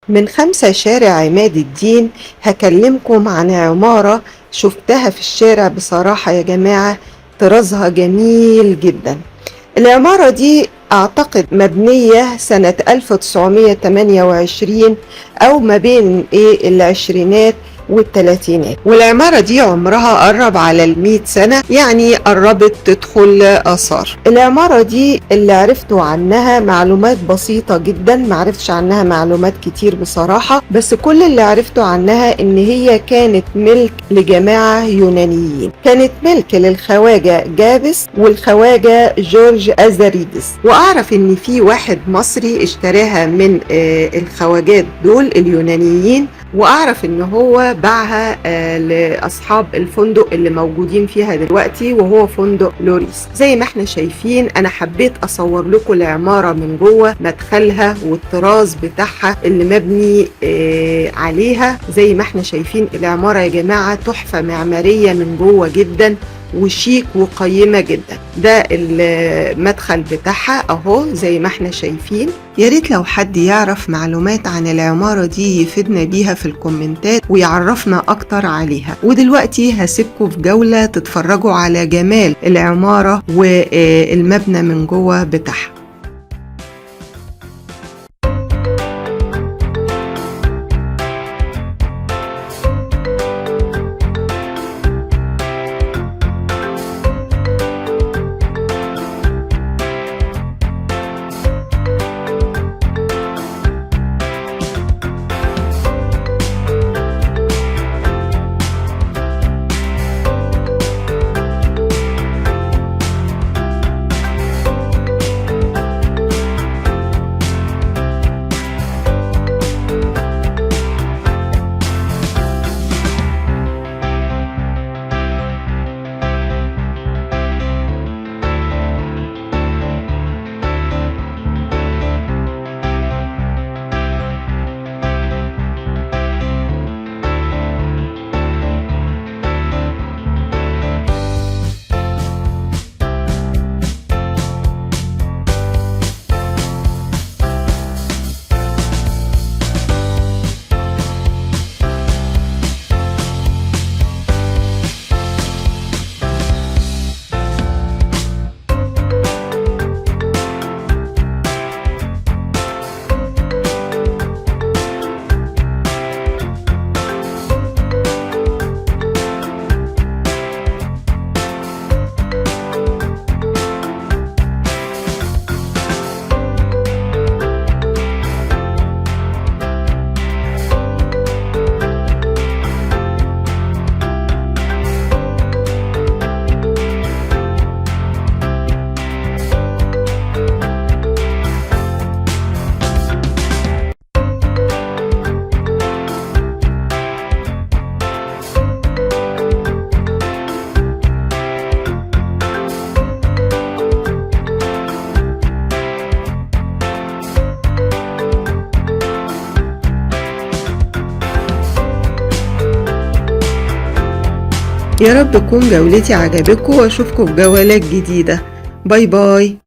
من 5 شارع عماد الدين هكلمكم عن عمارة شفتها في الشارع. بصراحة يا جماعة طرازها جميل جدا. العمارة دي أعتقد مبنية سنة 1928 أو ما بين العشرينات والثلاثينات، والعمارة دي عمرها قرب على 100 سنة، يعني قربت تدخل آثار. العمارة دي اللي عرفته عنها معلومات بسيطة جدا، معرفتش عنها معلومات كتير بصراحة، بس كل اللي عرفته عنها إن هي كانت ملك لجماعة يونانيين، كانت ملك للخواجة جابس والخواجة جورج أزاريدس، وأعرف إن في واحد مصري اشتراها من الخواجات دول اليونانيين، واعرف ان هو باعها لاصحاب الفندق اللي موجودين فيها دلوقتي، وهو فندق لوريس. زي ما احنا شايفين انا حبيت اصور لكم العمارة من جوه، مدخلها والطراز بتاعها اللي مبني عليها. زي ما احنا شايفين العمارة يا جماعة تحفة معمارية من جوه جدا وشيك وقيمة جدا. ده المدخل بتاعها اهو زي ما احنا شايفين. يا ريت لو حد يعرف معلومات عن العمارة دي يفيدنا بيها في الكومنتات ويعرفنا اكتر عليها. ودلوقتي هسيبكم في جولة تتفرجوا على جمال العمارة والمبنى من جوه بتاعها. يا رب تكون جولتي عجبتكم واشوفكم في جولات جديدة. باي باي.